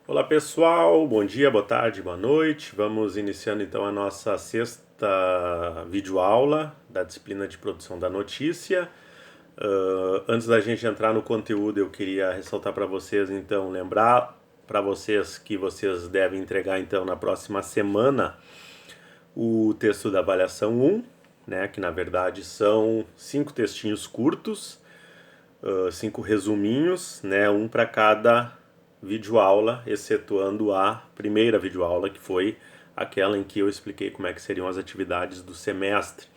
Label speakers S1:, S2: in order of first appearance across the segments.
S1: Olá pessoal, bom dia, boa tarde, boa noite. Vamos iniciando então a nossa sexta videoaula da disciplina de produção da notícia. Antes da gente entrar no conteúdo, eu queria ressaltar para vocês, então, lembrar para vocês que vocês devem entregar então na próxima semana o texto da avaliação 1, né, que na verdade são 5 textinhos curtos, 5 resuminhos, né, um para cada videoaula, excetuando a primeira videoaula, que foi aquela em que eu expliquei como é que seriam as atividades do semestre.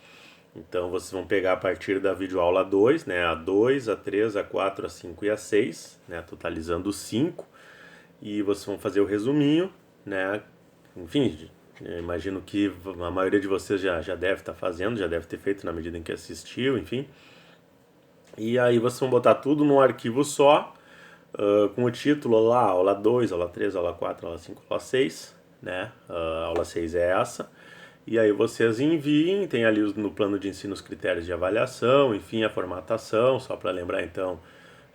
S1: Então vocês vão pegar a partir da videoaula 2, né, a 2, a 3, a 4, a 5 e a 6, né, totalizando 5, e vocês vão fazer o resuminho, né, enfim, eu imagino que a maioria de vocês já deve estar fazendo, já deve ter feito na medida em que assistiu, enfim. E aí vocês vão botar tudo num arquivo só, com o título lá, aula 2, aula 3, aula 4, aula 5, aula 6, né? A aula 6 é essa. E aí vocês enviem, tem ali no plano de ensino os critérios de avaliação, enfim, a formatação, só para lembrar então,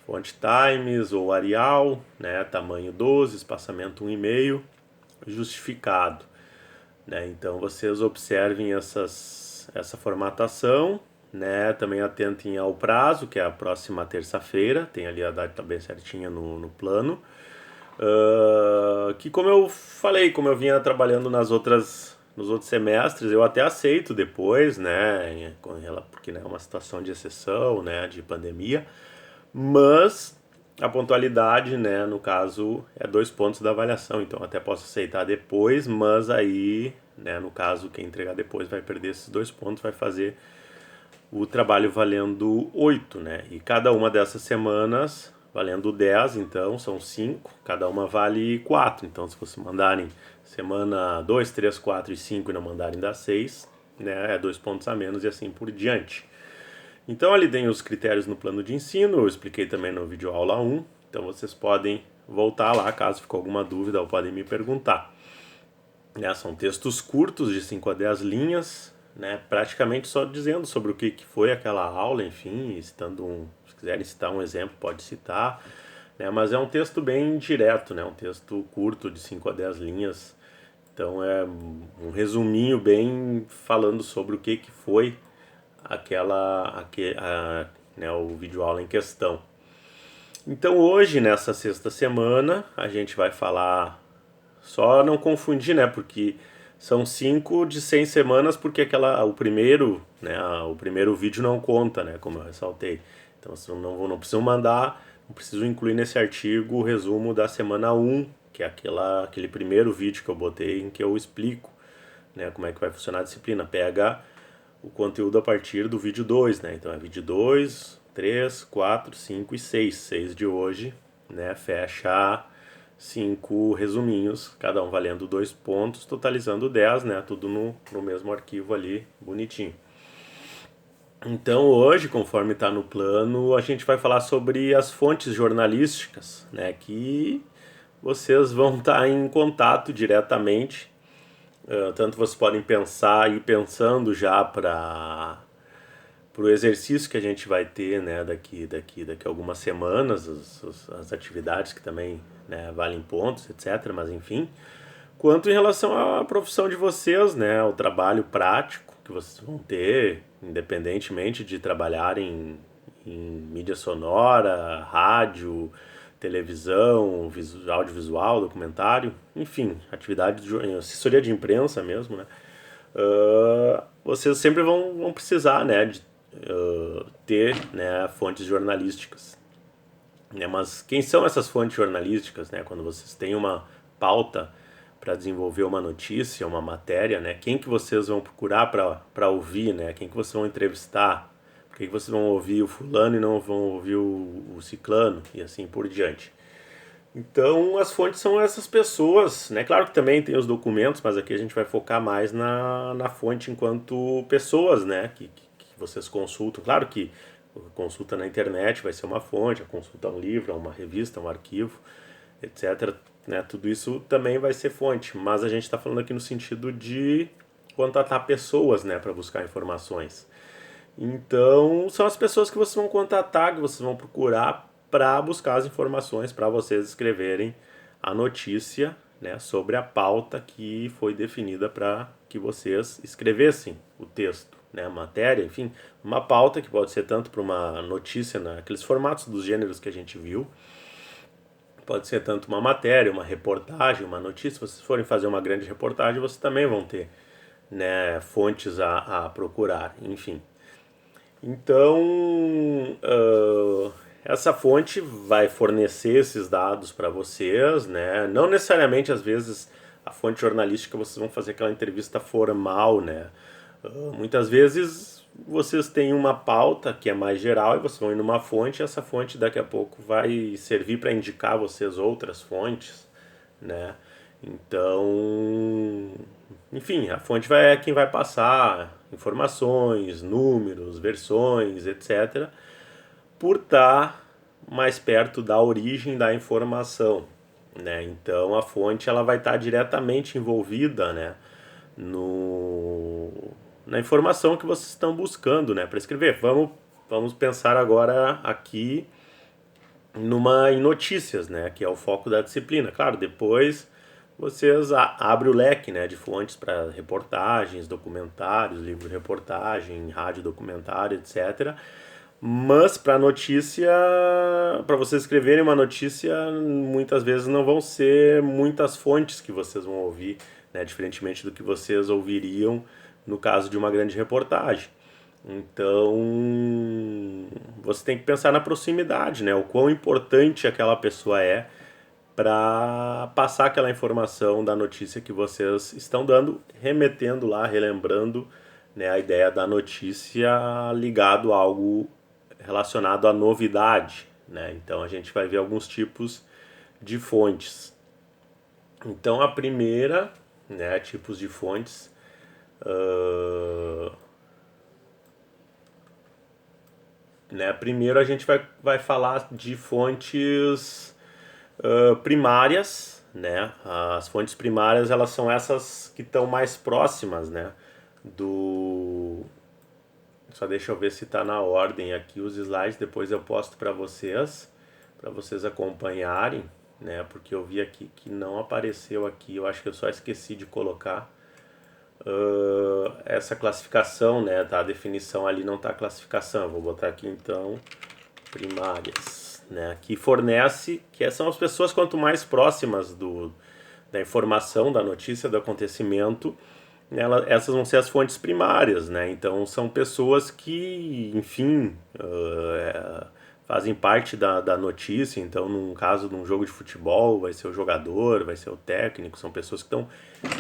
S1: font Times ou Arial, né? Tamanho 12, espaçamento 1,5, justificado. Né? Então vocês observem essa formatação, né? Também atentem ao prazo, que é a próxima terça-feira, tem ali a data bem certinha no plano. Que como eu falei, como eu vinha trabalhando nos outros semestres, eu até aceito depois, né? Porque né, é uma situação de exceção, né? De pandemia. Mas a pontualidade, né, no caso, é 2 pontos da avaliação, então até posso aceitar depois, mas aí, né, no caso, quem entregar depois vai perder esses 2 pontos, vai fazer o trabalho valendo 8, né? E cada uma dessas semanas valendo 10, então são 5, cada uma vale 4. Então, se vocês mandarem semana 2, 3, 4 e 5 e não mandarem dar 6, né, é 2 pontos a menos e assim por diante. Então ali tem os critérios no plano de ensino, eu expliquei também no vídeo aula 1, então vocês podem voltar lá caso ficou alguma dúvida ou podem me perguntar. Né, são textos curtos de 5 a 10 linhas, né, praticamente só dizendo sobre o que foi aquela aula, enfim, se quiserem citar um exemplo pode citar, né, mas é um texto bem direto, né, um texto curto de 5 a 10 linhas, então é um resuminho bem falando sobre o que foi né, o vídeo aula em questão. Então hoje, nessa sexta semana, a gente vai falar, só não confundir, né, porque são 5 de 100 semanas, porque o primeiro vídeo não conta, né, como eu ressaltei. Então vocês não precisam mandar, não preciso incluir nesse artigo o resumo da semana 1, que é aquele primeiro vídeo que eu botei em que eu explico, né, como é que vai funcionar a disciplina. Pega o conteúdo a partir do vídeo 2, né? Então é vídeo 2, 3, 4, 5 e 6. 6 de hoje, né? Fecha 5 resuminhos, cada um valendo 2 pontos, totalizando 10, né? Tudo no mesmo arquivo ali, bonitinho. Então hoje, conforme está no plano, a gente vai falar sobre as fontes jornalísticas, né? Que vocês vão estar em contato diretamente. Tanto vocês podem pensar e ir pensando já para o exercício que a gente vai ter, né, daqui a algumas semanas, as atividades que também, né, valem pontos, etc. Mas enfim, quanto em relação à profissão de vocês, né, o trabalho prático que vocês vão ter, independentemente de trabalharem em mídia sonora, rádio, televisão, audiovisual, documentário, enfim, atividade de assessoria de imprensa mesmo, né? Vocês sempre vão precisar, né, de ter, né, fontes jornalísticas. Né? Mas quem são essas fontes jornalísticas, né? Quando vocês têm uma pauta para desenvolver uma notícia, uma matéria, né? Quem que vocês vão procurar para ouvir, né? Quem que vocês vão entrevistar? Por que vocês vão ouvir o fulano e não vão ouvir o ciclano? E assim por diante. Então, as fontes são essas pessoas, né? Claro que também tem os documentos, mas aqui a gente vai focar mais na fonte enquanto pessoas, né? Que vocês consultam. Claro que a consulta na internet vai ser uma fonte, a consulta a um livro, a uma revista, a um arquivo, etc. Né? Tudo isso também vai ser fonte, mas a gente está falando aqui no sentido de contatar pessoas, né? Para buscar informações. Então, são as pessoas que vocês vão contatar, que vocês vão procurar para buscar as informações para vocês escreverem a notícia, né, sobre a pauta que foi definida para que vocês escrevessem o texto, né, a matéria, enfim, uma pauta que pode ser tanto para uma notícia naqueles formatos dos gêneros que a gente viu, pode ser tanto uma matéria, uma reportagem, uma notícia. Se vocês forem fazer uma grande reportagem, vocês também vão ter, né, fontes a procurar, enfim. Então, essa fonte vai fornecer esses dados para vocês, né? Não necessariamente, às vezes, a fonte jornalística vocês vão fazer aquela entrevista formal, né? Muitas vezes vocês têm uma pauta que é mais geral e vocês vão ir numa fonte e essa fonte daqui a pouco vai servir para indicar vocês outras fontes, né? Então, enfim, a fonte é quem vai passar informações, números, versões, etc., por estar mais perto da origem da informação, né? Então a fonte ela vai estar diretamente envolvida, né, no, na informação que vocês estão buscando, né, para escrever. Vamos pensar agora aqui em notícias, né, que é o foco da disciplina. Claro, depois vocês abrem o leque, né, de fontes para reportagens, documentários, livro-reportagem, rádio documentário, etc. Mas para notícia, para vocês escreverem uma notícia, muitas vezes não vão ser muitas fontes que vocês vão ouvir, né, diferentemente do que vocês ouviriam no caso de uma grande reportagem. Então, você tem que pensar na proximidade, né? O quão importante aquela pessoa é para passar aquela informação da notícia que vocês estão dando, remetendo lá, relembrando, né, a ideia da notícia ligado a algo relacionado à novidade, né? Então a gente vai ver alguns tipos de fontes. Então a primeira, né, tipos de fontes, né? Primeiro a gente vai falar de fontes primárias, né? As fontes primárias elas são essas que estão mais próximas, né, do... Só deixa eu ver se está na ordem aqui os slides, depois eu posto para vocês acompanharem, né? Porque eu vi aqui que não apareceu aqui, eu acho que eu só esqueci de colocar essa classificação, né? Tá, a definição ali não tá a classificação. Eu vou botar aqui então primárias, né? Que fornece, que são as pessoas quanto mais próximas da informação, da notícia, do acontecimento, essas vão ser as fontes primárias, né? Então são pessoas que, enfim, fazem parte da notícia. Então, num caso de um jogo de futebol, vai ser o jogador, vai ser o técnico, são pessoas que estão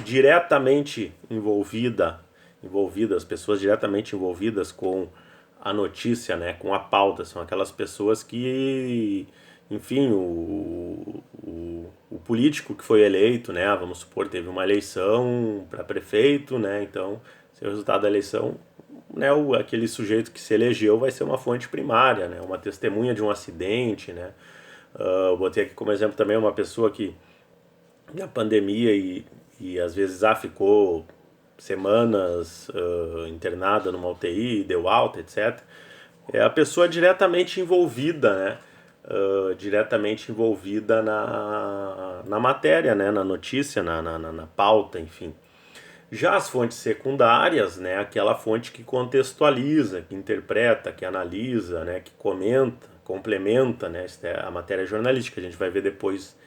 S1: diretamente envolvidas, pessoas diretamente envolvidas com a notícia, né? Com a pauta, são aquelas pessoas que, enfim, o político que foi eleito, né? Vamos supor, teve uma eleição para prefeito, né? Então, se o resultado da eleição, né, aquele sujeito que se elegeu vai ser uma fonte primária, né? Uma testemunha de um acidente, né? Eu botei aqui como exemplo também uma pessoa que na pandemia e às vezes ficou semanas internada numa UTI, deu alta, etc. É a pessoa diretamente envolvida, né? Diretamente envolvida na matéria, né? Na notícia, na pauta, enfim. Já as fontes secundárias, né? Aquela fonte que contextualiza, que interpreta, que analisa, né? Que comenta, complementa, né? A matéria jornalística. A gente vai ver depois,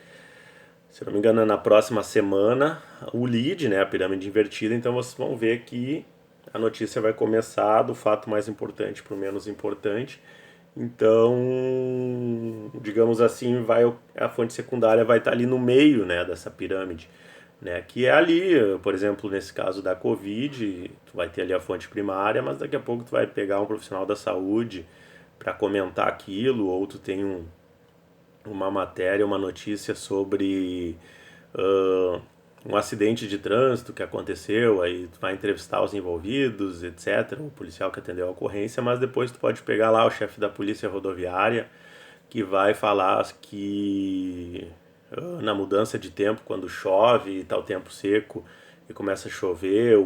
S1: se não me engano, na próxima semana, o lead, né? A pirâmide invertida. Então vocês vão ver que a notícia vai começar do fato mais importante para o menos importante. Então, digamos assim, a fonte secundária vai estar ali no meio, né, dessa pirâmide, né, que é ali, por exemplo, nesse caso da Covid, tu vai ter ali a fonte primária, mas daqui a pouco tu vai pegar um profissional da saúde para comentar aquilo, ou tu tem uma matéria, uma notícia sobre um acidente de trânsito que aconteceu, aí tu vai entrevistar os envolvidos, etc., o policial que atendeu a ocorrência, mas depois tu pode pegar lá o chefe da polícia rodoviária que vai falar que na mudança de tempo, quando chove e tá o tempo seco e começa a chover,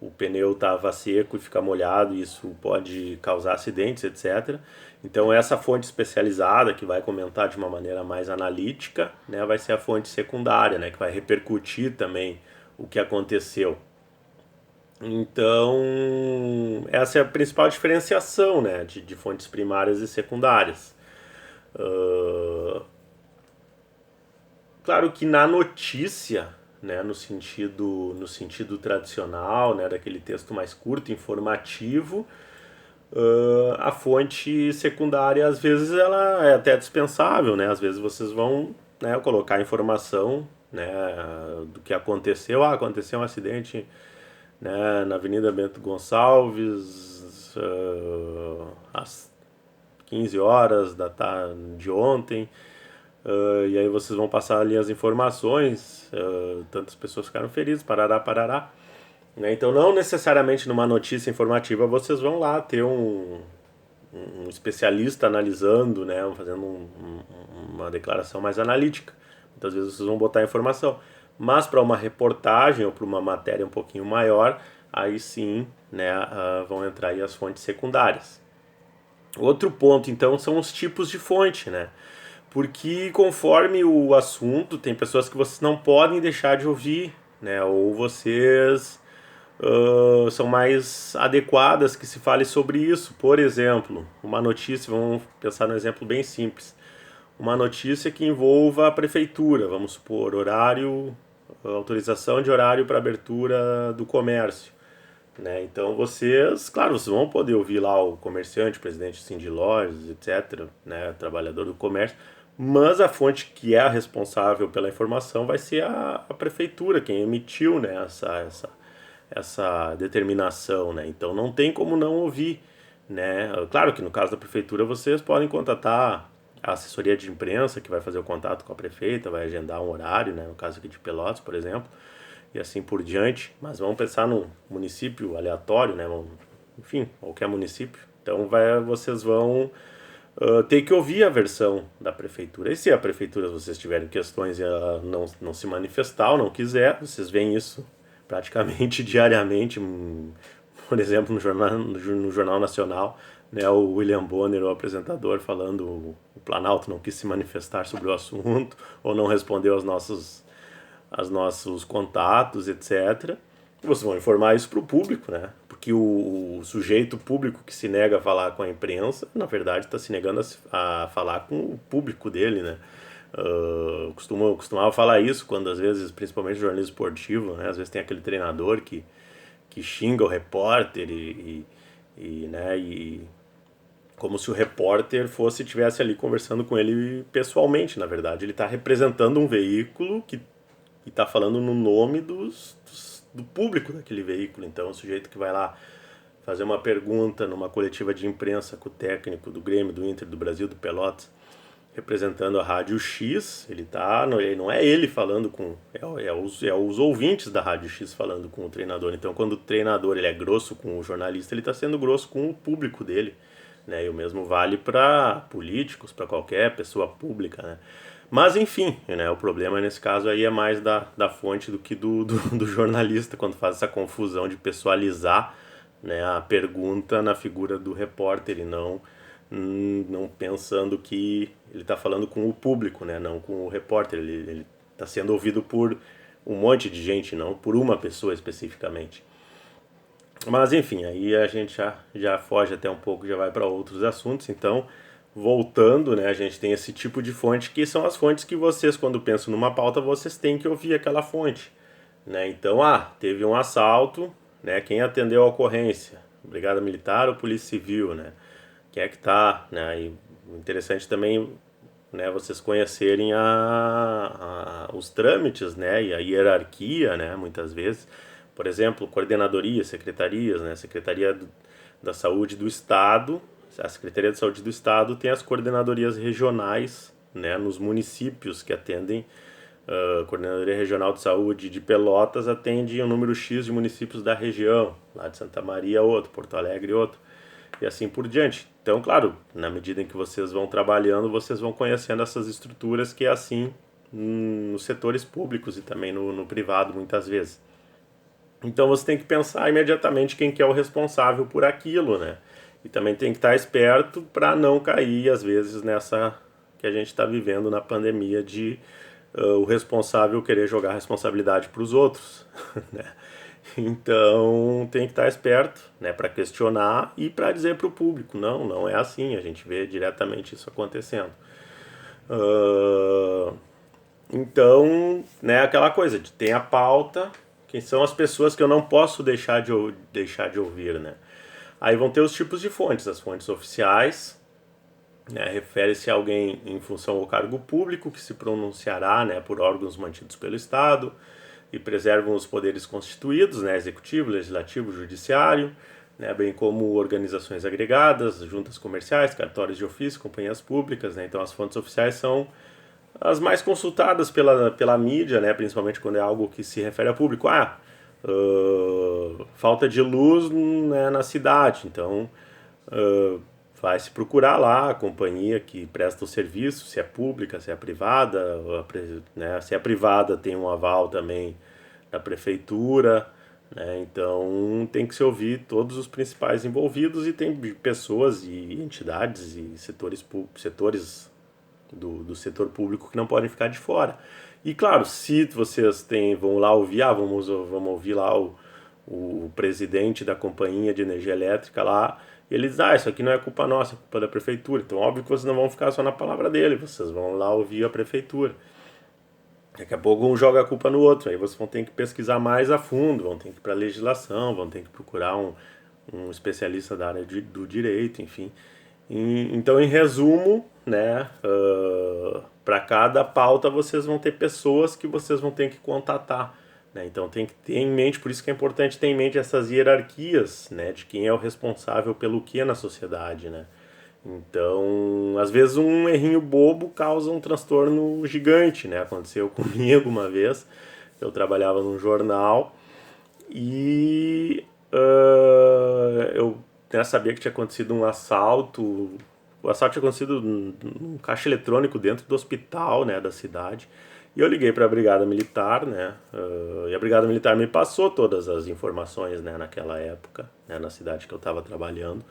S1: o pneu estava seco e fica molhado, e isso pode causar acidentes, etc. Então essa fonte especializada que vai comentar de uma maneira mais analítica, né, vai ser a fonte secundária, né, que vai repercutir também o que aconteceu. Então essa é a principal diferenciação, né, de fontes primárias e secundárias. Uh, Claro que na notícia, né, no sentido tradicional, né, daquele texto mais curto, informativo, a fonte secundária às vezes ela é até dispensável, né? Às vezes vocês vão, né, colocar informação, né, do que aconteceu. Ah, aconteceu um acidente, né, na Avenida Bento Gonçalves, às 15 horas da tarde de ontem. E aí vocês vão passar ali as informações, tantas pessoas ficaram feridas, parará, parará. Né? Então não necessariamente numa notícia informativa vocês vão lá ter um especialista analisando, né, fazendo uma declaração mais analítica. Muitas vezes vocês vão botar informação. Mas para uma reportagem ou para uma matéria um pouquinho maior, aí sim, né, vão entrar aí as fontes secundárias. Outro ponto, então, são os tipos de fonte, né? Porque conforme o assunto, tem pessoas que vocês não podem deixar de ouvir, né? Ou vocês são mais adequadas que se fale sobre isso. Por exemplo, uma notícia, vamos pensar num exemplo bem simples. Uma notícia que envolva a prefeitura, vamos supor, horário, autorização de horário para abertura do comércio. Né? Então vocês, claro, vocês vão poder ouvir lá o comerciante, o presidente assim, de lojas, etc., né? Trabalhador do comércio, mas a fonte que é a responsável pela informação vai ser a prefeitura, quem emitiu, né, essa determinação, né? Então não tem como não ouvir, né? Claro que no caso da prefeitura vocês podem contatar a assessoria de imprensa que vai fazer o contato com a prefeita, vai agendar um horário, né? No caso aqui de Pelotas, por exemplo, e assim por diante. Mas vamos pensar num município aleatório, né? Enfim, qualquer município. Então vocês vão ter que ouvir a versão da prefeitura. E se a prefeitura, vocês tiverem questões e ela não se manifestar ou não quiser, vocês veem isso praticamente diariamente. Por exemplo, no Jornal Nacional, né, o William Bonner, o apresentador, falando o Planalto não quis se manifestar sobre o assunto ou não respondeu aos nossos contatos, etc. Vocês vão informar isso para o público, né? Porque o sujeito público que se nega a falar com a imprensa, na verdade, está se negando a falar com o público dele, né? Costumava falar isso quando, às vezes, principalmente no jornalismo esportivo, né? Às vezes tem aquele treinador que xinga o repórter né? E como se o repórter tivesse ali conversando com ele pessoalmente. Na verdade, ele está representando um veículo que está falando no nome do público daquele veículo. Então, o sujeito que vai lá fazer uma pergunta numa coletiva de imprensa com o técnico do Grêmio, do Inter, do Brasil, do Pelotas, representando a Rádio X, não é ele falando com... É os ouvintes da Rádio X falando com o treinador. Então, quando o treinador ele é grosso com o jornalista, ele está sendo grosso com o público dele. Né? E o mesmo vale para políticos, para qualquer pessoa pública, né? Mas enfim, né, o problema nesse caso aí é mais da fonte do que do jornalista, quando faz essa confusão de pessoalizar, né, a pergunta na figura do repórter e não pensando que ele está falando com o público, né, não com o repórter. Ele está sendo ouvido por um monte de gente, não por uma pessoa especificamente. Mas enfim, aí a gente já foge até um pouco, já vai para outros assuntos. Então, voltando, né, a gente tem esse tipo de fonte que são as fontes que vocês, quando pensam numa pauta, vocês têm que ouvir aquela fonte. Né? Então, teve um assalto, né, quem atendeu a ocorrência? Brigada Militar ou Polícia Civil, né? Quem é que tá, né? E o interessante também, né, vocês conhecerem os trâmites, né, e a hierarquia, né, muitas vezes. Por exemplo, coordenadorias, secretarias, né, da Saúde do Estado. A Secretaria de Saúde do Estado tem as coordenadorias regionais, né, nos municípios que atendem. A Coordenadoria Regional de Saúde de Pelotas atende um número X de municípios da região, lá de Santa Maria outro, Porto Alegre outro, e assim por diante. Então, claro, na medida em que vocês vão trabalhando, vocês vão conhecendo essas estruturas, que é assim nos setores públicos e também no privado, muitas vezes. Então você tem que pensar imediatamente quem que é o responsável por aquilo, né? E também tem que estar esperto para não cair, às vezes, nessa que a gente está vivendo na pandemia de o responsável querer jogar a responsabilidade para os outros, né? Então tem que estar esperto, né, para questionar e para dizer para o público, não, não é assim, a gente vê diretamente isso acontecendo. Uh, então, né, aquela coisa de tem a pauta, quem são as pessoas que eu não posso deixar de ouvir, né? Aí vão ter os tipos de fontes, as fontes oficiais, né, refere-se a alguém em função ao cargo público que se pronunciará, né, por órgãos mantidos pelo Estado e preservam os poderes constituídos, né, executivo, legislativo, judiciário, né, bem como organizações agregadas, juntas comerciais, cartórios de ofício, companhias públicas. Né, então as fontes oficiais são as mais consultadas pela mídia, né, principalmente quando é algo que se refere a público. Falta de luz, né, na cidade, então vai se procurar lá a companhia que presta o serviço, se é pública, se é privada, né, se é privada tem um aval também da prefeitura, né, então tem que se ouvir todos os principais envolvidos e tem pessoas e entidades e setores do setor público que não podem ficar de fora. E claro, se vocês vão lá ouvir, vamos ouvir lá o presidente da companhia de energia elétrica lá, e ele diz, isso aqui não é culpa nossa, é culpa da prefeitura. Então, óbvio que vocês não vão ficar só na palavra dele, vocês vão lá ouvir a prefeitura. Daqui a pouco um joga a culpa no outro, aí vocês vão ter que pesquisar mais a fundo, vão ter que ir para a legislação, vão ter que procurar um especialista da área do direito, enfim. Então, em resumo, né, para cada pauta vocês vão ter pessoas que vocês vão ter que contatar. Né? Então tem que ter em mente, por isso que é importante ter em mente essas hierarquias, né, de quem é o responsável pelo que na sociedade. Né? Então, às vezes um errinho bobo causa um transtorno gigante. Né? Aconteceu comigo uma vez, eu trabalhava num jornal e eu sabia que tinha acontecido um assalto. O assalto tinha acontecido num caixa eletrônico dentro do hospital, né, da cidade. E eu liguei para a Brigada Militar, né, e a Brigada Militar me passou todas as informações, né, naquela época, né, na cidade que eu estava trabalhando.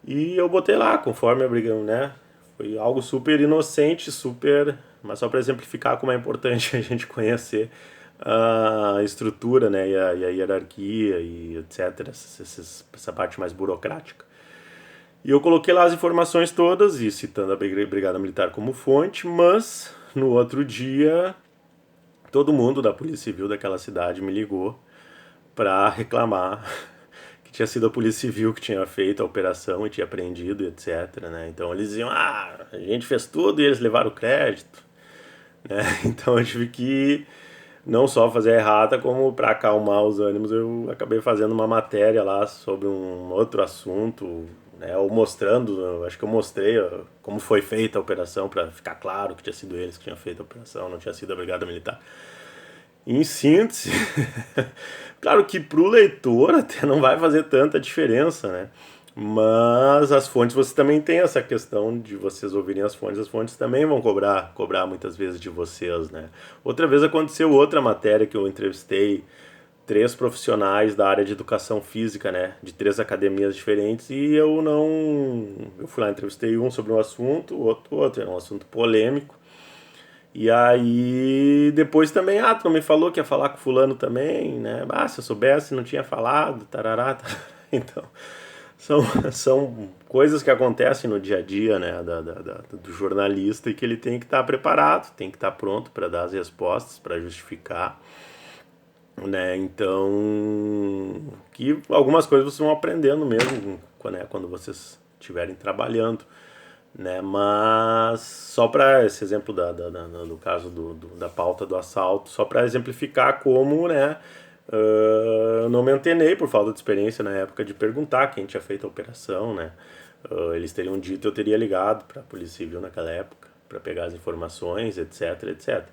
S1: E eu botei lá, conforme a Brigada, né, foi algo super inocente, mas só para exemplificar como é importante a gente conhecer a estrutura, né, e a hierarquia e etc, essa parte mais burocrática. E eu coloquei lá as informações todas e citando a Brigada Militar como fonte, mas no outro dia todo mundo da Polícia Civil daquela cidade me ligou para reclamar que tinha sido a Polícia Civil que tinha feito a operação e tinha prendido, etc. Né? Então eles diziam, a gente fez tudo e eles levaram o crédito. Né? Então eu tive que não só fazer errata, como para acalmar os ânimos, eu acabei fazendo uma matéria lá sobre um outro assunto, né, ou mostrando, acho que eu mostrei como foi feita a operação, para ficar claro que tinha sido eles que tinham feito a operação, não tinha sido a Brigada Militar. Em síntese, claro que para o leitor até não vai fazer tanta diferença, né? Mas as fontes, você também tem essa questão de vocês ouvirem as fontes também vão cobrar muitas vezes de vocês, né? Outra vez aconteceu outra matéria que eu entrevistei 3 profissionais da área de educação física, né? De 3 academias diferentes e eu não... Eu fui lá, entrevistei um sobre um assunto, outro, era um assunto polêmico. E aí, depois também, tu não me falou que ia falar com fulano também, né? Se eu soubesse, não tinha falado, tarará, tarará. Então, são coisas que acontecem no dia a dia, né, do jornalista e que ele tem que estar preparado, tem que estar pronto para dar as respostas, para justificar, né? Então, que algumas coisas vocês vão aprendendo mesmo, né, quando vocês estiverem trabalhando, né? Mas só para esse exemplo do caso da pauta do assalto, só para exemplificar como, né, eu não me antenei por falta de experiência na época de perguntar quem tinha feito a operação, né? Eles teriam dito, eu teria ligado para a Polícia Civil naquela época para pegar as informações, etc, etc.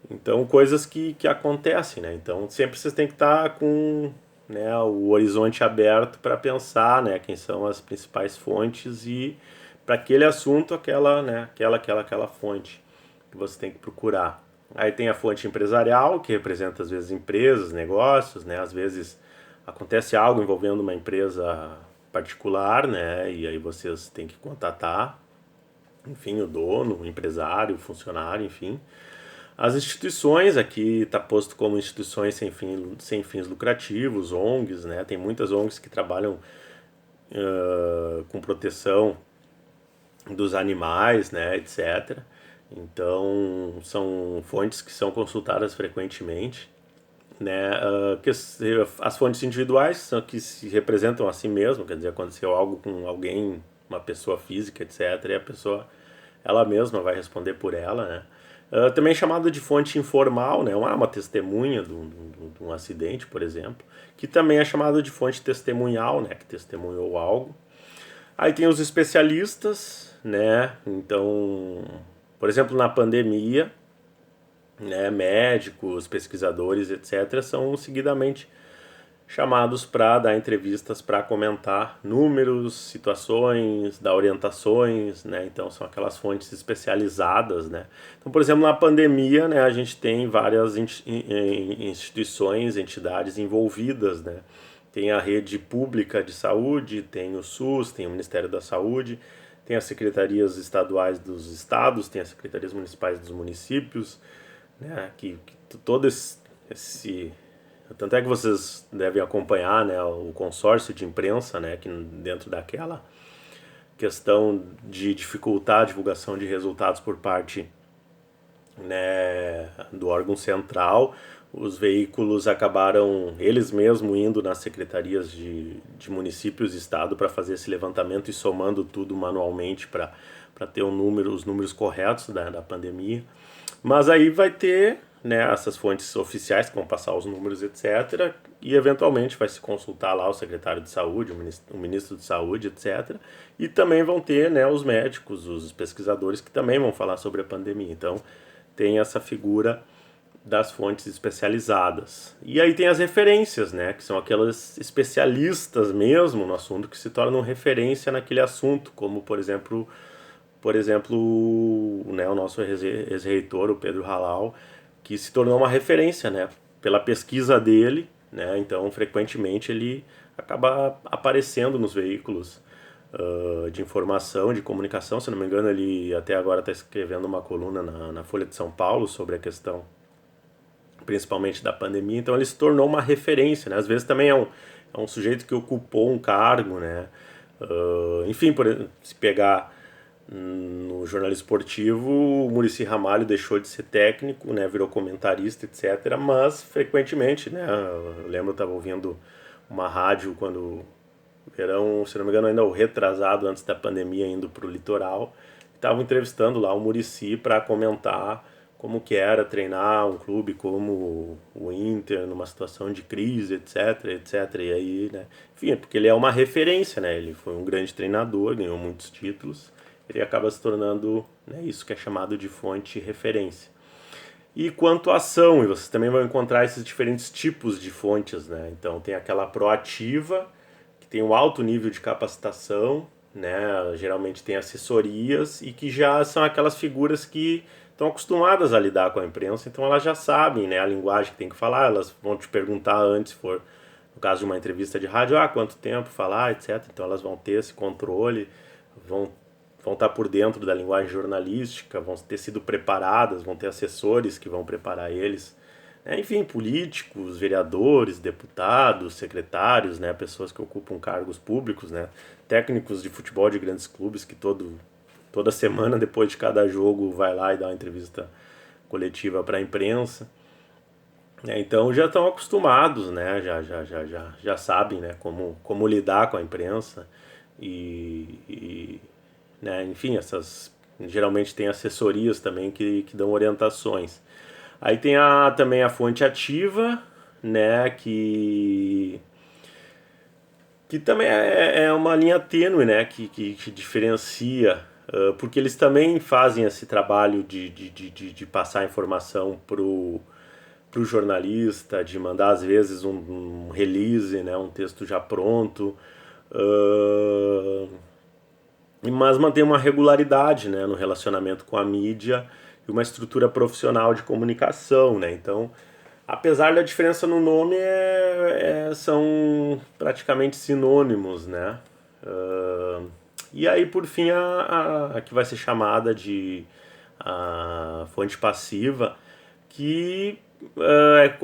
S1: Então, coisas que acontecem, né? Então, sempre vocês têm que estar com, né, o horizonte aberto para pensar, né, quem são as principais fontes e para aquele assunto, aquela fonte que você tem que procurar, Aí tem a fonte empresarial, que representa às vezes empresas, negócios, né? Às vezes acontece algo envolvendo uma empresa particular, né? E aí vocês têm que contatar, enfim, o dono, o empresário, o funcionário, enfim. As instituições, aqui está posto como instituições sem fins lucrativos, ONGs, né? Tem muitas ONGs que trabalham com proteção dos animais, né, etc. Então, são fontes que são consultadas frequentemente, né? As fontes individuais são que se representam a si mesmo, quer dizer, aconteceu algo com alguém, uma pessoa física, etc. E a pessoa, ela mesma vai responder por ela, né? Também chamada de fonte informal, né? Uma testemunha de um acidente, por exemplo, que também é chamada de fonte testemunhal, né? Que testemunhou algo. Aí tem os especialistas, né? Então, por exemplo, na pandemia, né, médicos, pesquisadores, etc., são seguidamente chamados para dar entrevistas para comentar números, situações, dar orientações, né? Então são aquelas fontes especializadas, né? Então, por exemplo, na pandemia, né, a gente tem várias instituições, entidades envolvidas, né? Tem a rede pública de saúde, tem o SUS, tem o Ministério da Saúde, tem as secretarias estaduais dos estados, tem as secretarias municipais dos municípios, né? Que todo esse tanto é que vocês devem acompanhar, né, o consórcio de imprensa, né, que dentro daquela questão de dificultar a divulgação de resultados por parte, né, do órgão central, os veículos acabaram eles mesmos indo nas secretarias de municípios e estado para fazer esse levantamento e somando tudo manualmente para ter os números corretos da pandemia. Mas aí vai ter, né, essas fontes oficiais que vão passar os números, etc. E eventualmente vai se consultar lá o secretário de saúde, o ministro de saúde, etc. E também vão ter, né, os médicos, os pesquisadores que também vão falar sobre a pandemia. Então tem essa figura das fontes especializadas. E aí tem as referências, né, que são aquelas especialistas mesmo no assunto que se tornam referência naquele assunto, como por exemplo, né, o nosso ex-reitor, o Pedro Halal, que se tornou uma referência, né, pela pesquisa dele, né, então frequentemente ele acaba aparecendo nos veículos de informação, de comunicação. Se não me engano, ele até agora está escrevendo uma coluna na Folha de São Paulo sobre a questão principalmente da pandemia, então ele se tornou uma referência, né? Às vezes também é um sujeito que ocupou um cargo, né? Enfim, se pegar no jornalismo esportivo, o Muricy Ramalho deixou de ser técnico, né? Virou comentarista, etc. Mas frequentemente, né? Eu lembro, eu estava ouvindo uma rádio quando verão, se não me engano, ainda o retrasado antes da pandemia, indo para o litoral, estavam entrevistando lá o Muricy para comentar como que era treinar um clube como o Inter numa situação de crise, etc, etc. E aí, né, enfim, é porque ele é uma referência, né? Ele foi um grande treinador, ganhou muitos títulos, ele acaba se tornando, né, isso que é chamado de fonte referência. E quanto à ação, e vocês também vão encontrar esses diferentes tipos de fontes, né? Então tem aquela proativa, que tem um alto nível de capacitação, né? Geralmente tem assessorias e que já são aquelas figuras que estão acostumadas a lidar com a imprensa, então elas já sabem, né, a linguagem que tem que falar, elas vão te perguntar antes, se for no caso de uma entrevista de rádio, quanto tempo falar, etc. Então elas vão ter esse controle, vão estar por dentro da linguagem jornalística, vão ter sido preparadas, vão ter assessores que vão preparar eles. Enfim, políticos, vereadores, deputados, secretários, né, pessoas que ocupam cargos públicos, né, técnicos de futebol de grandes clubes que toda semana, depois de cada jogo, vai lá e dá uma entrevista coletiva para a imprensa. Então já estão acostumados, né? Já sabem, né, como lidar com a imprensa né, enfim, geralmente tem assessorias também que dão orientações. Aí tem também a fonte ativa, né, que também é uma linha tênue, né, que diferencia, porque eles também fazem esse trabalho de passar informação pro jornalista, de mandar às vezes um release, né, um texto já pronto, mas mantém uma regularidade, né, no relacionamento com a mídia e uma estrutura profissional de comunicação, né? Então, apesar da diferença no nome, são praticamente sinônimos, né? E aí, por fim, a que vai ser chamada de a fonte passiva, que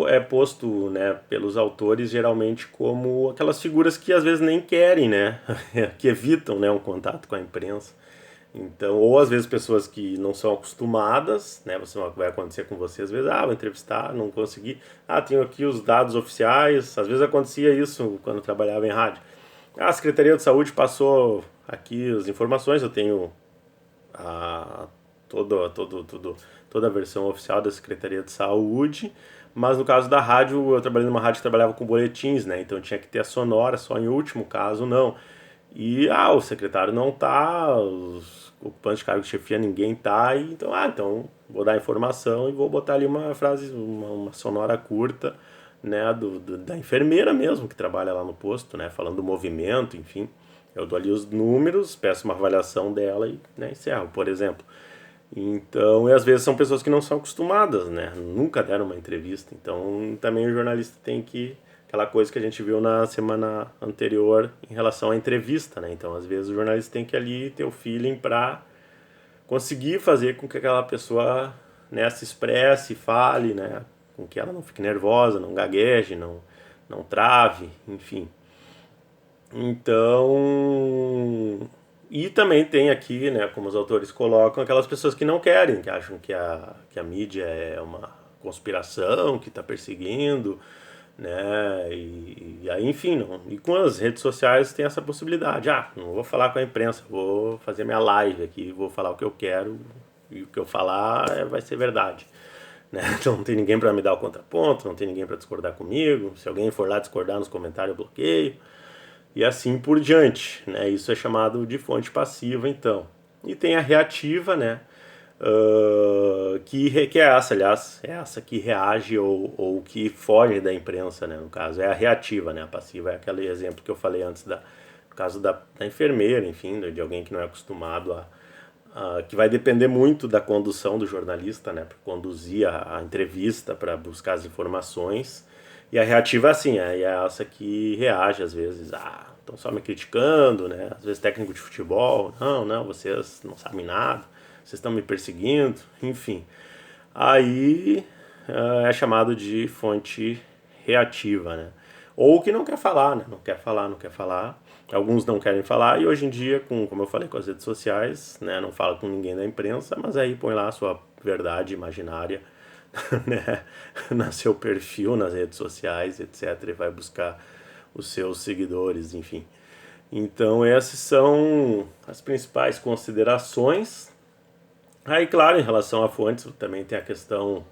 S1: é posto, né, pelos autores geralmente como aquelas figuras que às vezes nem querem, né, que evitam, né, um contato com a imprensa. Então, ou às vezes pessoas que não são acostumadas, né, vai acontecer com você às vezes, vou entrevistar, não consegui, tenho aqui os dados oficiais, às vezes acontecia isso quando eu trabalhava em rádio. A Secretaria de Saúde passou aqui as informações, eu tenho a, toda a versão oficial da Secretaria de Saúde, mas no caso da rádio, eu trabalhei numa rádio que trabalhava com boletins, né? Então tinha que ter a sonora, só em último caso não. E o secretário não tá, os ocupantes de cargo de chefia ninguém tá, então vou dar informação e vou botar ali uma frase, uma sonora curta, né, da enfermeira mesmo que trabalha lá no posto, né, falando do movimento, enfim. Eu dou ali os números, peço uma avaliação dela e, né, encerro, por exemplo. Então, e às vezes são pessoas que não são acostumadas, né? Nunca deram uma entrevista. Então, também o jornalista tem que... Aquela coisa que a gente viu na semana anterior em relação à entrevista, né? Então, às vezes o jornalista tem que ali ter o feeling para conseguir fazer com que aquela pessoa, né, se expresse, fale, né? Com que ela não fique nervosa, não gagueje, não trave, enfim. Então, e também tem aqui, né, como os autores colocam, aquelas pessoas que não querem, que acham que a mídia é uma conspiração, que está perseguindo, né, e aí, enfim, não. E com as redes sociais tem essa possibilidade. Não vou falar com a imprensa, vou fazer minha live aqui, vou falar o que eu quero, e o que eu falar vai ser verdade. Né? Então não tem ninguém para me dar o contraponto, não tem ninguém para discordar comigo. Se alguém for lá discordar nos comentários, eu bloqueio. E assim por diante, né? Isso é chamado de fonte passiva, então. E tem a reativa, né? Que é essa, aliás, é essa que reage ou que foge da imprensa, né? No caso, é a reativa, né? A passiva é aquele exemplo que eu falei antes, no caso da enfermeira, enfim, de alguém que não é acostumado que vai depender muito da condução do jornalista, né? Para conduzir a entrevista, para buscar as informações. E a reativa, assim, é essa que reage às vezes, estão só me criticando, né? Às vezes técnico de futebol, não, vocês não sabem nada, vocês estão me perseguindo, enfim. Aí é chamado de fonte reativa, né? Ou que não quer falar, né? Não quer falar. Alguns não querem falar e hoje em dia, como eu falei, com as redes sociais, né? Não fala com ninguém da imprensa, mas aí põe lá a sua verdade imaginária, né, no seu perfil nas redes sociais, etc. E vai buscar os seus seguidores, enfim. Então essas são as principais considerações. Aí, claro, em relação a fontes, também tem a questão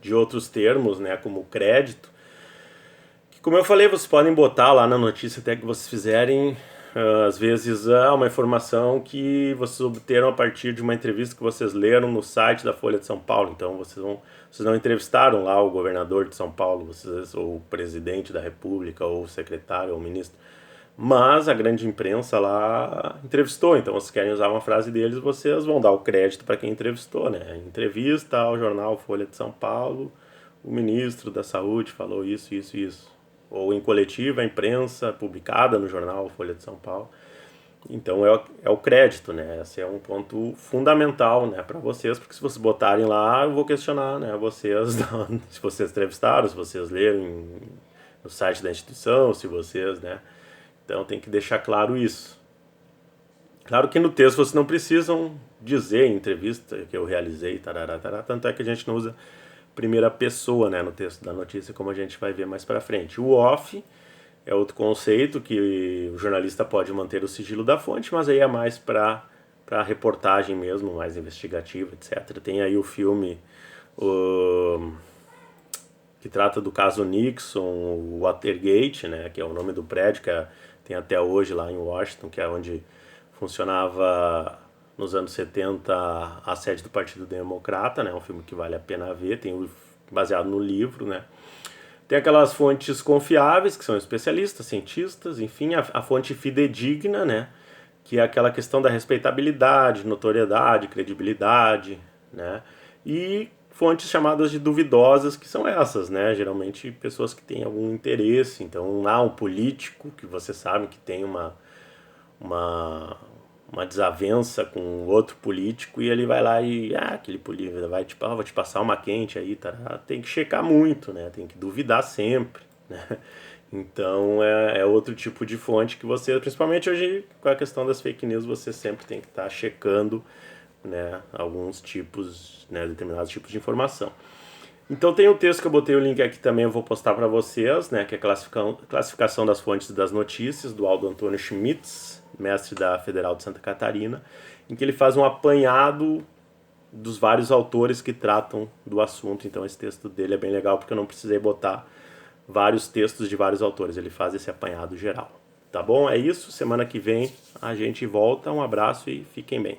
S1: de outros termos, né, como crédito, que, como eu falei, vocês podem botar lá na notícia até que vocês fizerem, às vezes uma informação que vocês obteram a partir de uma entrevista que vocês leram no site da Folha de São Paulo. Então vocês não entrevistaram lá o governador de São Paulo, ou o presidente da República, ou o secretário, ou o ministro, mas a grande imprensa lá entrevistou. Então vocês querem usar uma frase deles, vocês vão dar o crédito para quem entrevistou, né? Entrevista ao jornal Folha de São Paulo, o ministro da Saúde falou isso, isso, isso. Ou em coletiva, a imprensa publicada no jornal Folha de São Paulo. Então é o crédito, né? Esse é um ponto fundamental, né, para vocês, porque se vocês botarem lá, eu vou questionar, né, vocês, se vocês entrevistaram, se vocês leram no site da instituição, se vocês, né? Então tem que deixar claro isso. Claro que no texto vocês não precisam dizer em entrevista que eu realizei, tarará, tarará, tanto é que a gente não usa primeira pessoa, né, no texto da notícia, como a gente vai ver mais pra frente. O off é outro conceito que o jornalista pode manter o sigilo da fonte, mas aí é mais para reportagem mesmo, mais investigativa, etc. Tem aí o filme que trata do caso Nixon, o Watergate, né, que é o nome do prédio que tem até hoje lá em Washington, que é onde funcionava nos anos 70 a sede do Partido Democrata, né, um filme que vale a pena ver, baseado no livro, né. Tem aquelas fontes confiáveis, que são especialistas, cientistas, enfim, a fonte fidedigna, né, que é aquela questão da respeitabilidade, notoriedade, credibilidade, né, e fontes chamadas de duvidosas, que são essas, né? Geralmente pessoas que têm algum interesse. Então, há um político que você sabe que tem uma, uma desavença com outro político e ele vai lá e, aquele político vai tipo, vou te passar uma quente aí, tá? Tem que checar muito, né? Tem que duvidar sempre, né? Então é outro tipo de fonte que você, principalmente hoje com a questão das fake news, você sempre tem que estar checando, né, alguns tipos, né, determinados tipos de informação. Então tem o texto que eu botei o link aqui também, eu vou postar para vocês, né, que é a classificação das fontes das notícias, do Aldo Antônio Schmitz, mestre da Federal de Santa Catarina, em que ele faz um apanhado dos vários autores que tratam do assunto. Então esse texto dele é bem legal porque eu não precisei botar vários textos de vários autores, ele faz esse apanhado geral. Tá bom? É isso, semana que vem a gente volta, um abraço e fiquem bem.